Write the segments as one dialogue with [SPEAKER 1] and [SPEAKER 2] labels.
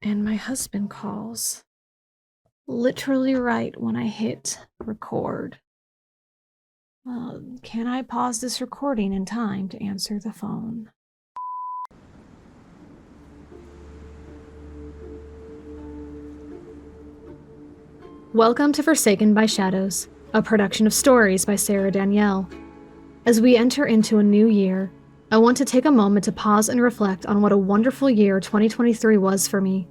[SPEAKER 1] And my husband calls. Literally right when I hit record. Can I pause this recording in time to answer the phone? Welcome to Forsaken by Shadows, a production of stories by Sarah Danielle. As we enter into a new year, I want to take a moment to pause and reflect on what a wonderful year 2023 was for me,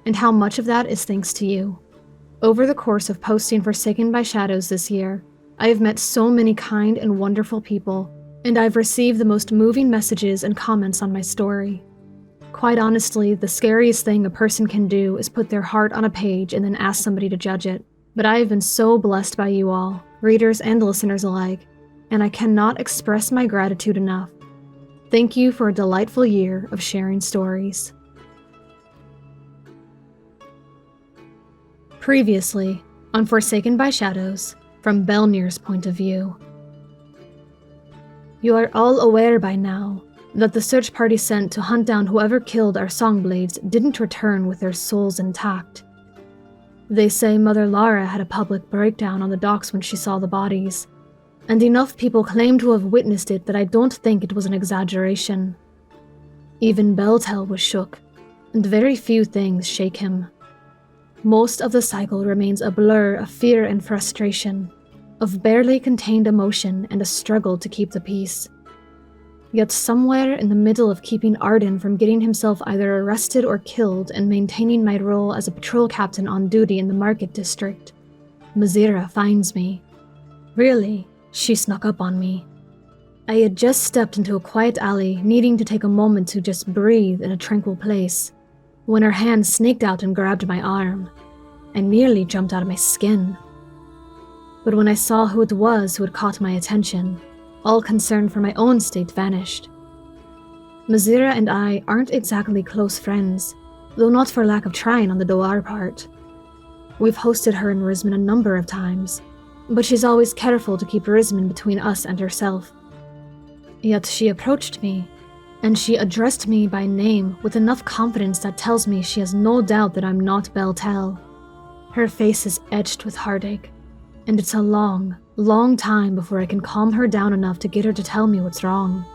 [SPEAKER 1] and how much of that is thanks to you. Over the course of posting Forsaken by Shadows this year, I have met so many kind and wonderful people, and I've received the most moving messages and comments on my story. Quite honestly, the scariest thing a person can do is put their heart on a page and then ask somebody to judge it. But I have been so blessed by you all, readers and listeners alike, and I cannot express my gratitude enough. Thank you for a delightful year of sharing stories. Previously, on Forsaken by Shadows, from Belnir's point of view. You are all aware by now that the search party sent to hunt down whoever killed our Songblades didn't return with their souls intact. They say Mother Lara had a public breakdown on the docks when she saw the bodies, and enough people claim to have witnessed it that I don't think it was an exaggeration. Even Beltel was shook, and very few things shake him. Most of the cycle remains a blur of fear and frustration, of barely contained emotion and a struggle to keep the peace. Yet somewhere in the middle of keeping Arden from getting himself either arrested or killed and maintaining my role as a patrol captain on duty in the market district, Mazira finds me. Really, she snuck up on me. I had just stepped into a quiet alley, needing to take a moment to just breathe in a tranquil place, when her hand snaked out and grabbed my arm. I nearly jumped out of my skin. But when I saw who it was who had caught my attention, all concern for my own state vanished. Mazira and I aren't exactly close friends, though not for lack of trying on the Doar part. We've hosted her in Risman a number of times, but she's always careful to keep Risman between us and herself. Yet she approached me, and she addressed me by name with enough confidence that tells me she has no doubt that I'm not Beltel. Her face is etched with heartache, and it's a long, long time before I can calm her down enough to get her to tell me what's wrong.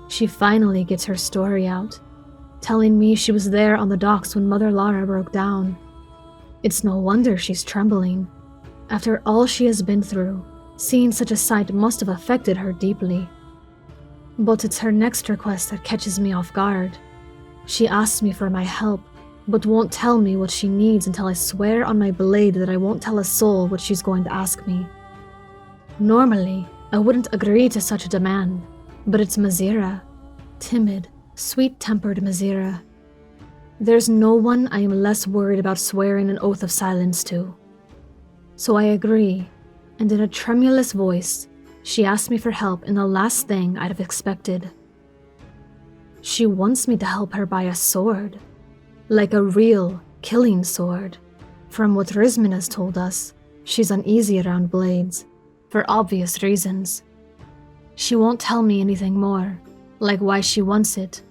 [SPEAKER 1] She finally gets her story out, telling me she was there on the docks when Mother Lara broke down. It's no wonder she's trembling. After all she has been through, seeing such a sight must have affected her deeply. But it's her next request that catches me off guard. She asks me for my help, but won't tell me what she needs until I swear on my blade that I won't tell a soul what she's going to ask me. Normally, I wouldn't agree to such a demand, but it's Mazira. Timid, sweet-tempered Mazira. There's no one I am less worried about swearing an oath of silence to. So I agree, and in a tremulous voice, she asked me for help in the last thing I'd have expected. She wants me to help her buy a sword. Like a real, killing sword. From what Risman has told us, she's uneasy around blades, for obvious reasons. She won't tell me anything more, like why she wants it,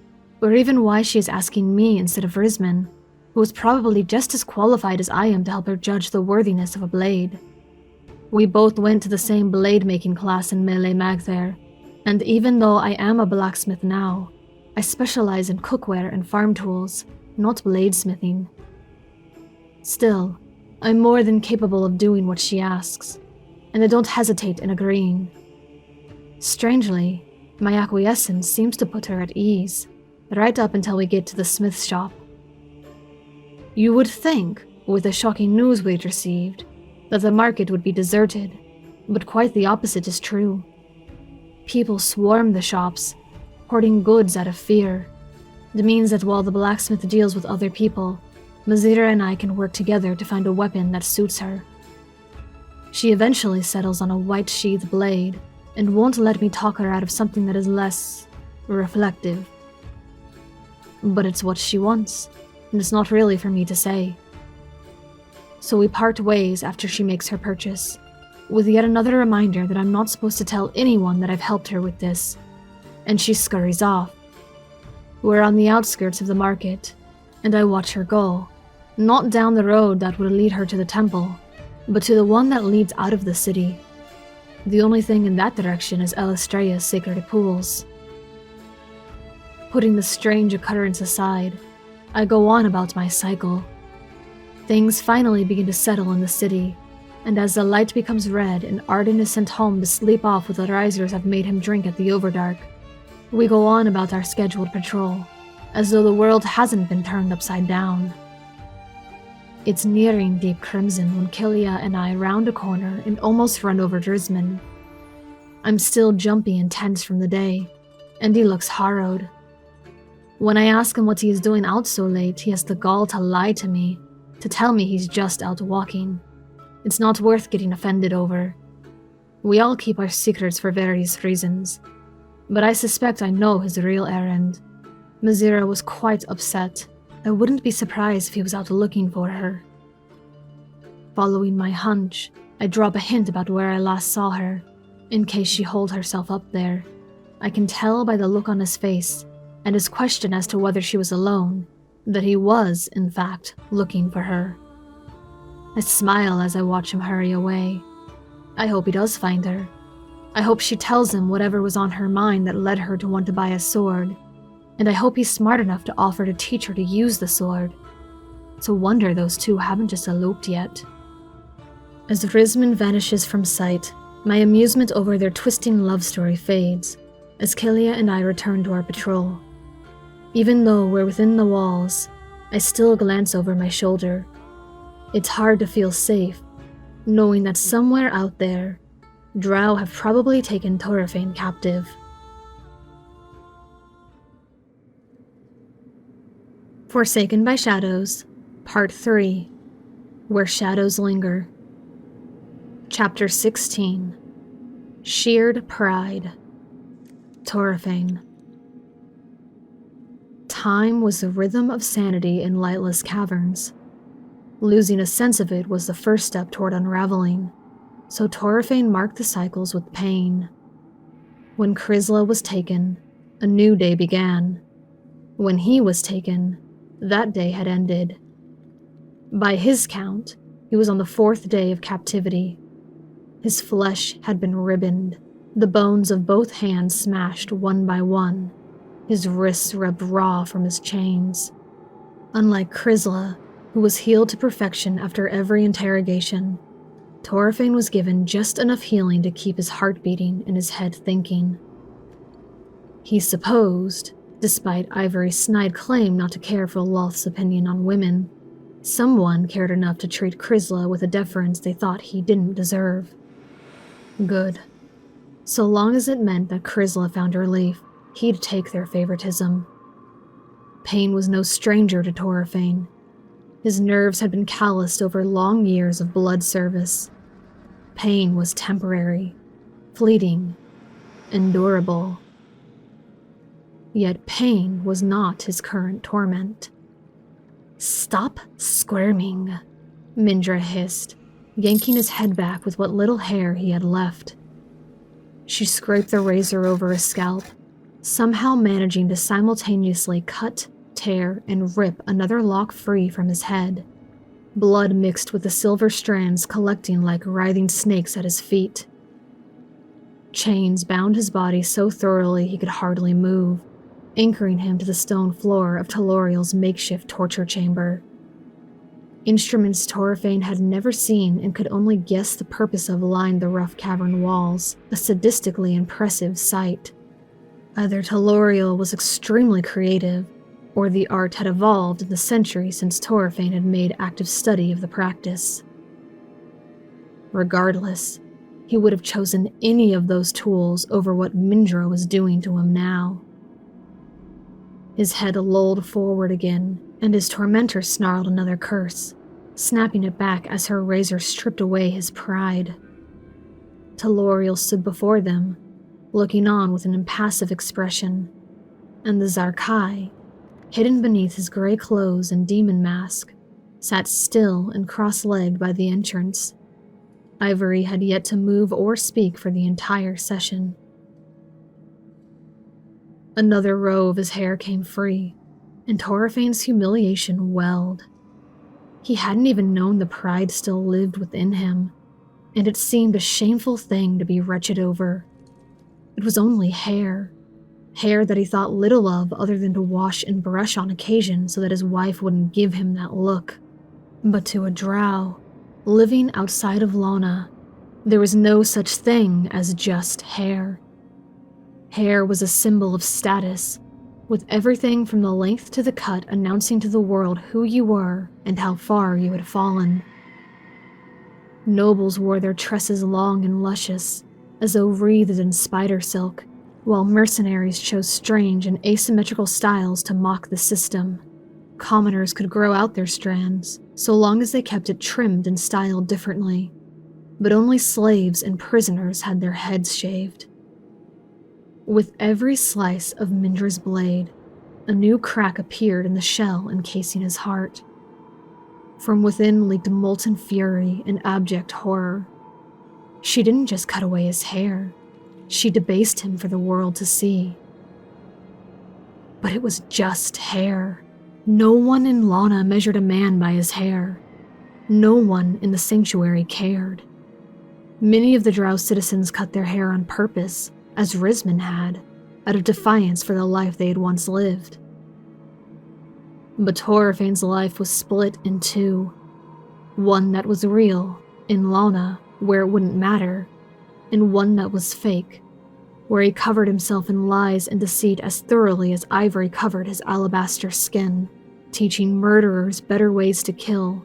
[SPEAKER 1] or even why she is asking me instead of Risman, who is probably just as qualified as I am to help her judge the worthiness of a blade. We both went to the same blade-making class in Melee Magthair, and even though I am a blacksmith now, I specialize in cookware and farm tools, not bladesmithing. Still, I'm more than capable of doing what she asks, and I don't hesitate in agreeing. Strangely, my acquiescence seems to put her at ease, right up until we get to the smith's shop. You would think, with the shocking news we'd received, that the market would be deserted, but quite the opposite is true. People swarm the shops, hoarding goods out of fear. It means that while the blacksmith deals with other people, Mazira and I can work together to find a weapon that suits her. She eventually settles on a white-sheathed blade, and won't let me talk her out of something that is less reflective. But it's what she wants, and it's not really for me to say. So we part ways after she makes her purchase, with yet another reminder that I'm not supposed to tell anyone that I've helped her with this, and she scurries off. We're on the outskirts of the market, and I watch her go, not down the road that would lead her to the temple, but to the one that leads out of the city. The only thing in that direction is Elistrea's sacred pools. Putting the strange occurrence aside, I go on about my cycle. Things finally begin to settle in the city, and as the light becomes red and Arden is sent home to sleep off what the risers have made him drink at the Overdark, we go on about our scheduled patrol, as though the world hasn't been turned upside down. It's nearing deep crimson when Kilia and I round a corner and almost run over Drisman. I'm still jumpy and tense from the day, and he looks harrowed. When I ask him what he is doing out so late, he has the gall to lie to me, to tell me he's just out walking. It's not worth getting offended over. We all keep our secrets for various reasons, but I suspect I know his real errand. Mazira was quite upset. I wouldn't be surprised if he was out looking for her. Following my hunch, I drop a hint about where I last saw her, in case she holed herself up there. I can tell by the look on his face, and his question as to whether she was alone, that he was, in fact, looking for her. I smile as I watch him hurry away. I hope he does find her. I hope she tells him whatever was on her mind that led her to want to buy a sword, and I hope he's smart enough to offer to teach her to use the sword. It's a wonder those two haven't just eloped yet. As Rizman vanishes from sight, my amusement over their twisting love story fades, as Kilia and I return to our patrol. Even though we're within the walls, I still glance over my shoulder. It's hard to feel safe, knowing that somewhere out there, Drow have probably taken Torafein captive. Forsaken by Shadows, Part 3, Where Shadows Linger. Chapter 16, Sheared Pride. Torafein. Time was the rhythm of sanity in lightless caverns. Losing a sense of it was the first step toward unraveling, so Torafein marked the cycles with pain. When Chrysla was taken, a new day began. When he was taken, that day had ended. By his count, he was on the 4th day of captivity. His flesh had been ribboned, the bones of both hands smashed one by one, his wrists rubbed raw from his chains. Unlike Chrysla, who was healed to perfection after every interrogation, Torafein was given just enough healing to keep his heart beating and his head thinking. He supposed, despite Ivory's snide claim not to care for Loth's opinion on women, someone cared enough to treat Chrysla with a deference they thought he didn't deserve. Good. So long as it meant that Chrysla found relief, he'd take their favoritism. Pain was no stranger to Torafein. His nerves had been calloused over long years of blood service. Pain was temporary, fleeting, endurable. Yet pain was not his current torment. "Stop squirming," Mindra hissed, yanking his head back with what little hair he had left. She scraped the razor over his scalp, somehow managing to simultaneously cut, tear, and rip another lock free from his head. Blood mixed with the silver strands collecting like writhing snakes at his feet. Chains bound his body so thoroughly he could hardly move, anchoring him to the stone floor of Teloriel's makeshift torture chamber. Instruments Torafein had never seen and could only guess the purpose of lined the rough cavern walls, a sadistically impressive sight. Either Teloriel was extremely creative, or the art had evolved in the century since Torafein had made active study of the practice. Regardless, he would have chosen any of those tools over what Mindra was doing to him now. His head lolled forward again, and his tormentor snarled another curse, snapping it back as her razor stripped away his pride. Teloriel stood before them, looking on with an impassive expression, and the Zarkai, hidden beneath his gray clothes and demon mask, sat still and cross-legged by the entrance. Ivory had yet to move or speak for the entire session. Another row of his hair came free, and Torafein's humiliation welled. He hadn't even known the pride still lived within him, and it seemed a shameful thing to be wretched over. It was only hair that he thought little of other than to wash and brush on occasion so that his wife wouldn't give him that look. But to a drow, living outside of Lana, there was no such thing as just hair. Hair was a symbol of status, with everything from the length to the cut announcing to the world who you were and how far you had fallen. Nobles wore their tresses long and luscious, as though wreathed in spider silk, while mercenaries chose strange and asymmetrical styles to mock the system. Commoners could grow out their strands, so long as they kept it trimmed and styled differently, but only slaves and prisoners had their heads shaved. With every slice of Mindra's blade, a new crack appeared in the shell encasing his heart. From within leaked molten fury and abject horror. She didn't just cut away his hair, she debased him for the world to see. But it was just hair. No one in Lana measured a man by his hair. No one in the sanctuary cared. Many of the drow citizens cut their hair on purpose, as Rizman had, out of defiance for the life they had once lived. But Torafein's life was split in two. One that was real, in Lana, where it wouldn't matter, and one that was fake, where he covered himself in lies and deceit as thoroughly as ivory covered his alabaster skin, teaching murderers better ways to kill,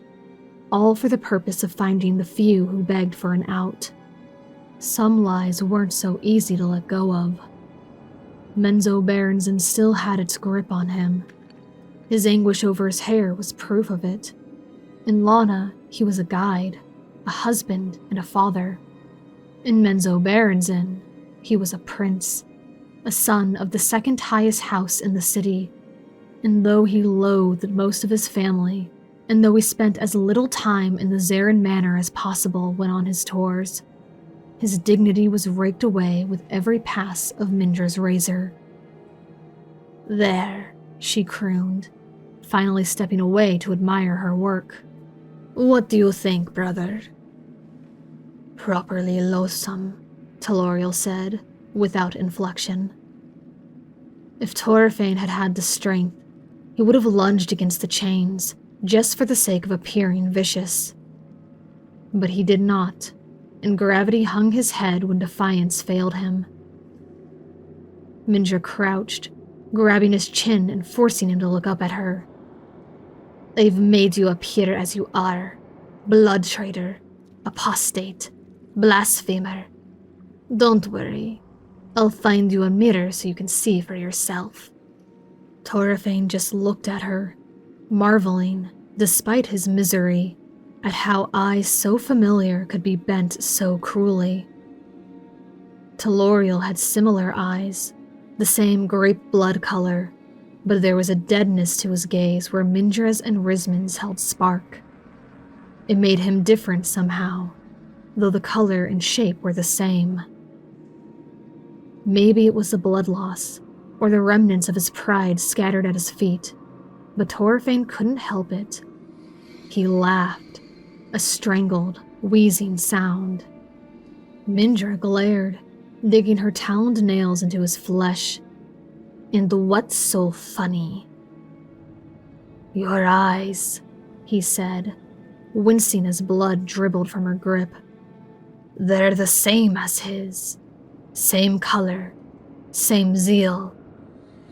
[SPEAKER 1] all for the purpose of finding the few who begged for an out. Some lies weren't so easy to let go of. Menzo Berenson still had its grip on him. His anguish over his hair was proof of it. In Lana, he was a guide, a husband, and a father. In Menzo Berenson, he was a prince, a son of the second highest house in the city. And though he loathed most of his family, and though he spent as little time in the Zarin Manor as possible when on his tours, his dignity was raked away with every pass of Mindra's razor. "There," she crooned, finally stepping away to admire her work. "What do you think, brother?" "Properly loathsome," Taloriel said, without inflection. If Torafein had had the strength, he would have lunged against the chains, just for the sake of appearing vicious. But he did not, and gravity hung his head when defiance failed him. Mindra crouched, grabbing his chin and forcing him to look up at her. "They've made you appear as you are, blood traitor, apostate, blasphemer. Don't worry, I'll find you a mirror so you can see for yourself." Torafein just looked at her, marveling, despite his misery, at how eyes so familiar could be bent so cruelly. Taloriel had similar eyes, the same grape blood color, but there was a deadness to his gaze where Mindra's and Rizman's held spark. It made him different somehow, though the color and shape were the same. Maybe it was the blood loss, or the remnants of his pride scattered at his feet, but Torafein couldn't help it. He laughed, a strangled, wheezing sound. Mindra glared, digging her taloned nails into his flesh. "And what's so funny?" "Your eyes," he said, wincing as blood dribbled from her grip. "They're the same as his. Same color, same zeal.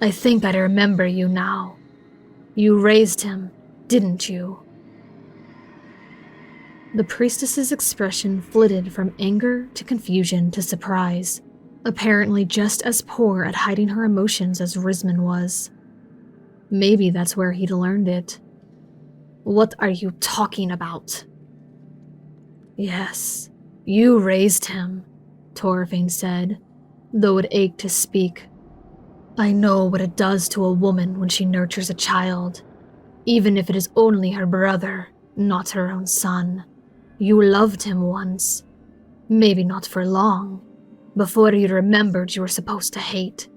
[SPEAKER 1] I think I remember you now. You raised him, didn't you?" The priestess's expression flitted from anger to confusion to surprise, apparently just as poor at hiding her emotions as Rizman was. Maybe that's where he'd learned it. "What are you talking about?" "Yes, you raised him," Torafein said, though it ached to speak. "I know what it does to a woman when she nurtures a child, even if it is only her brother, not her own son. You loved him once. Maybe not for long, before you remembered you were supposed to hate.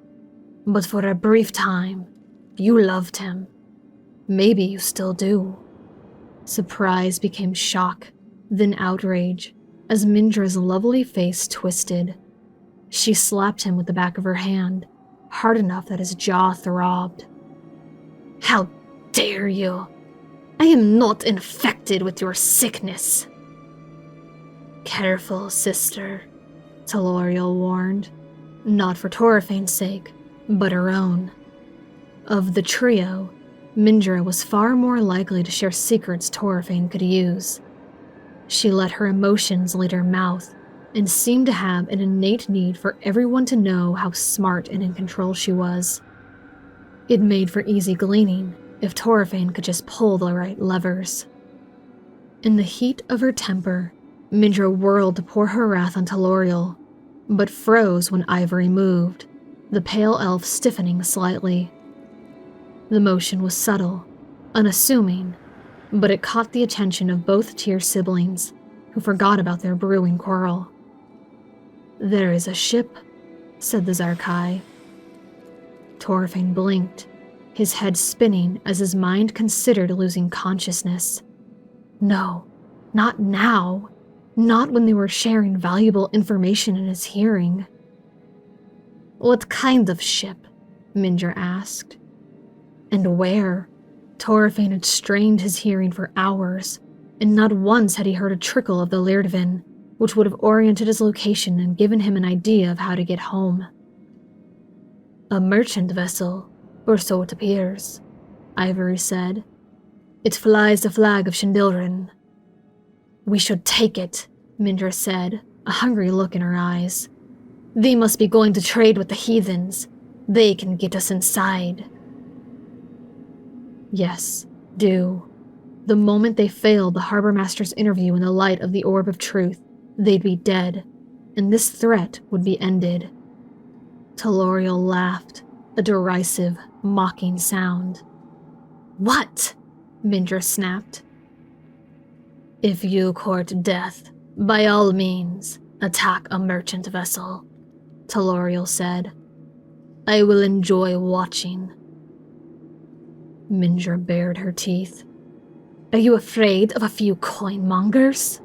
[SPEAKER 1] But for a brief time, you loved him, Maybe you still do. Surprise became shock, then outrage, as Mindra's lovely face twisted. She slapped him with the back of her hand, hard enough that his jaw throbbed. How dare you! I am not infected with your sickness. Careful, sister, Teloriel warned, not for Torafein's sake, but her own. Of the trio, Mindra was far more likely to share secrets Torafein could use. She let her emotions lead her mouth and seemed to have an innate need for everyone to know how smart and in control she was. It made for easy gleaning if Torafein could just pull the right levers. In the heat of her temper, Mindra whirled to pour her wrath on Teloriel, but froze when Ivory moved, the pale elf stiffening slightly. The motion was subtle, unassuming, but it caught the attention of both Tyr siblings, who forgot about their brewing quarrel. There is a ship, said the Zarkai. Torafein blinked, his head spinning as his mind considered losing consciousness. No, not now. Not when they were sharing valuable information in his hearing. What kind of ship? Mindra asked. And where? Torafein had strained his hearing for hours, and not once had he heard a trickle of the Leirdvin, which would have oriented his location and given him an idea of how to get home. A merchant vessel, or so it appears, Ivory said. It flies the flag of Shandilran. We should take it, Mindra said, a hungry look in her eyes. They must be going to trade with the heathens. They can get us inside. Yes, do. The moment they failed the harbor master's interview in the light of the Orb of Truth, they'd be dead, and this threat would be ended. Teloriel laughed, a derisive, mocking sound. What? Mindra snapped. If you court death, by all means, attack a merchant vessel, Teloriel said. I will enjoy watching. Mindra bared her teeth. Are you afraid of a few coinmongers?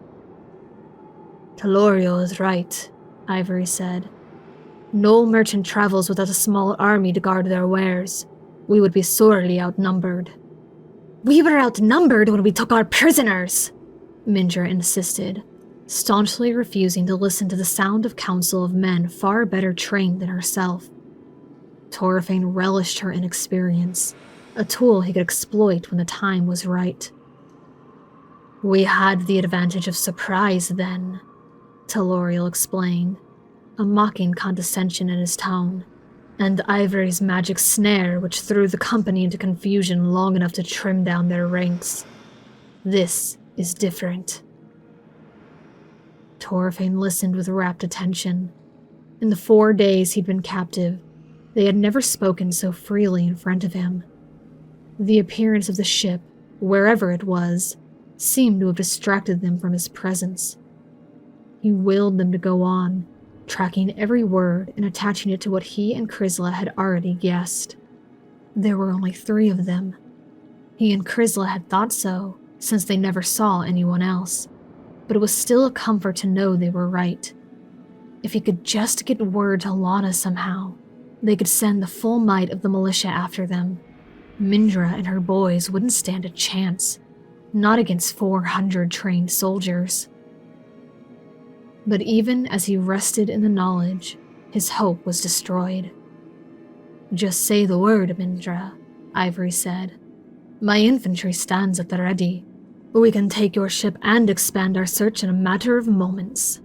[SPEAKER 1] Teloriel is right, Ivory said. No merchant travels without a small army to guard their wares. We would be sorely outnumbered. We were outnumbered when we took our prisoners, Mindra insisted, staunchly refusing to listen to the sound of counsel of men far better trained than herself. Torafein relished her inexperience, a tool he could exploit when the time was right. We had the advantage of surprise then, Teloriel explained, a mocking condescension in his tone, and Ivory's magic snare which threw the company into confusion long enough to trim down their ranks. This is different. Torafein listened with rapt attention. In the 4 days he'd been captive, they had never spoken so freely in front of him. The appearance of the ship, wherever it was, seemed to have distracted them from his presence. He willed them to go on, tracking every word and attaching it to what he and Chrysla had already guessed. There were only 3 of them. He and Chrysla had thought so, since they never saw anyone else, but it was still a comfort to know they were right. If he could just get word to Lana somehow, they could send the full might of the militia after them. Mindra and her boys wouldn't stand a chance, not against 400 trained soldiers. But even as he rested in the knowledge, his hope was destroyed. Just say the word, Mindra, Ivory said. My infantry stands at the ready. We can take your ship and expand our search in a matter of moments.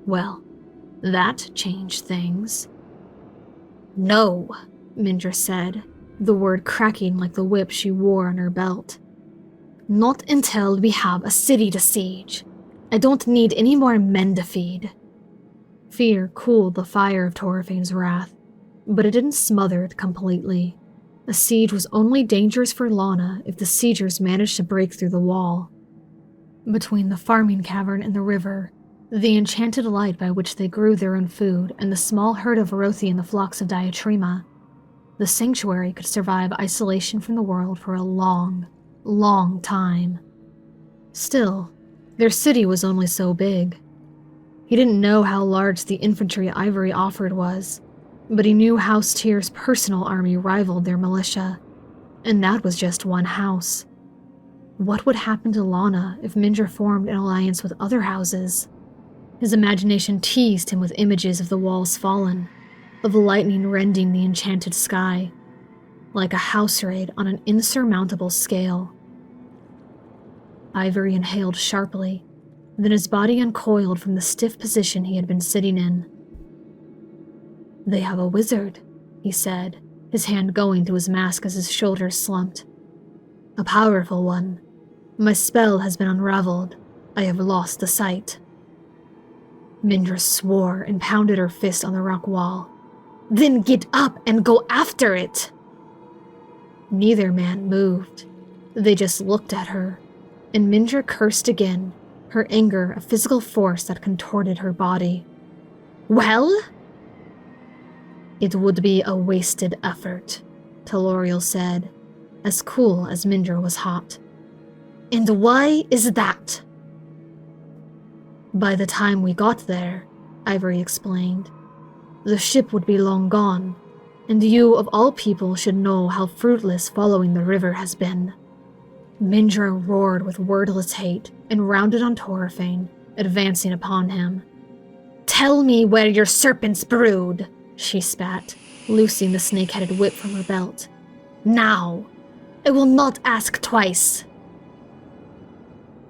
[SPEAKER 1] Well, that changed things. No, Mindra said, the word cracking like the whip she wore on her belt. Not until we have a city to siege. I don't need any more men to feed. Fear cooled the fire of Torafein's wrath, but it didn't smother it completely. A siege was only dangerous for Lana if the siegers managed to break through the wall. Between the farming cavern and the river, the enchanted light by which they grew their own food, and the small herd of Rothi and the flocks of Diatrima, the sanctuary could survive isolation from the world for a long, long time. Still, their city was only so big. He didn't know how large the infantry Ivory offered was, but he knew House Tyr's personal army rivaled their militia, and that was just one house. What would happen to Lana if Mindra formed an alliance with other houses? His imagination teased him with images of the walls fallen, of lightning rending the enchanted sky, like a house raid on an insurmountable scale. Ivory inhaled sharply, then his body uncoiled from the stiff position he had been sitting in. "They have a wizard," he said, his hand going to his mask as his shoulders slumped. "A powerful one. My spell has been unraveled. I have lost the sight." Mindra swore and pounded her fist on the rock wall. "Then get up and go after it!" Neither man moved. They just looked at her, and Mindra cursed again, her anger a physical force that contorted her body. "Well?" "It would be a wasted effort," Teloriel said, as cool as Mindra was hot. "And why is that?" "By the time we got there," Ivory explained, "the ship would be long gone, and you of all people should know how fruitless following the river has been." Mindra roared with wordless hate and rounded on Torafein, advancing upon him. "Tell me where your serpents brood," she spat, loosing the snake-headed whip from her belt. "Now! I will not ask twice."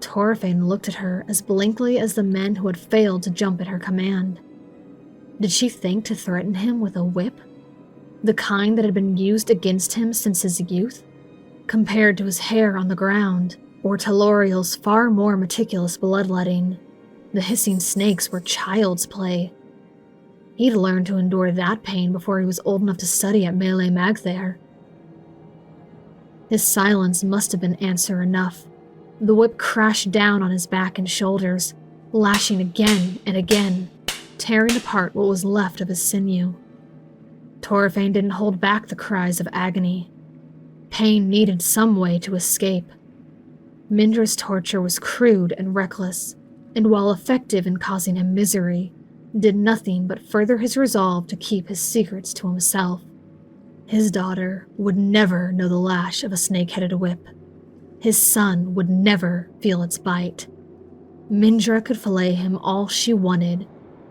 [SPEAKER 1] Torafein looked at her as blankly as the men who had failed to jump at her command. Did she think to threaten him with a whip? The kind that had been used against him since his youth? Compared to his hair on the ground, or Teloriel's far more meticulous bloodletting, the hissing snakes were child's play. He'd learned to endure that pain before he was old enough to study at Melee Magthair. His silence must have been answer enough. The whip crashed down on his back and shoulders, lashing again and again, tearing apart what was left of his sinew. Torafein didn't hold back the cries of agony. Pain needed some way to escape. Mindra's torture was crude and reckless, and while effective in causing him misery, did nothing but further his resolve to keep his secrets to himself. His daughter would never know the lash of a snake-headed whip. His son would never feel its bite. Mindra could fillet him all she wanted,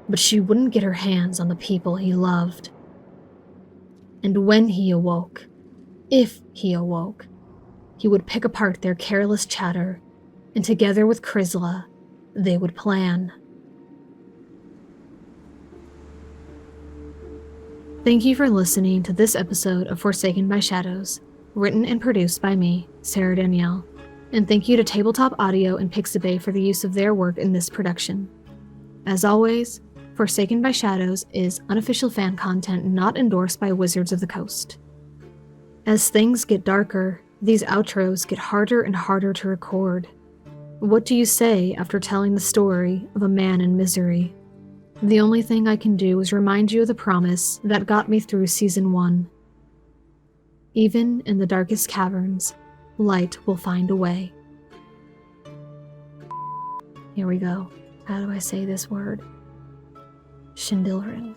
[SPEAKER 1] but she wouldn't get her hands on the people he loved. And when he awoke, if he awoke, he would pick apart their careless chatter, and together with Chrysla, they would plan. Thank you for listening to this episode of Forsaken by Shadows, written and produced by me, Sarah Danielle, and thank you to Tabletop Audio and Pixabay for the use of their work in this production. As always, Forsaken by Shadows is unofficial fan content not endorsed by Wizards of the Coast. As things get darker, these outros get harder and harder to record. What do you say after telling the story of a man in misery? The only thing I can do is remind you of the promise that got me through Season 1. Even in the darkest caverns, light will find a way. Here we go. How do I say this word? Shindilrin.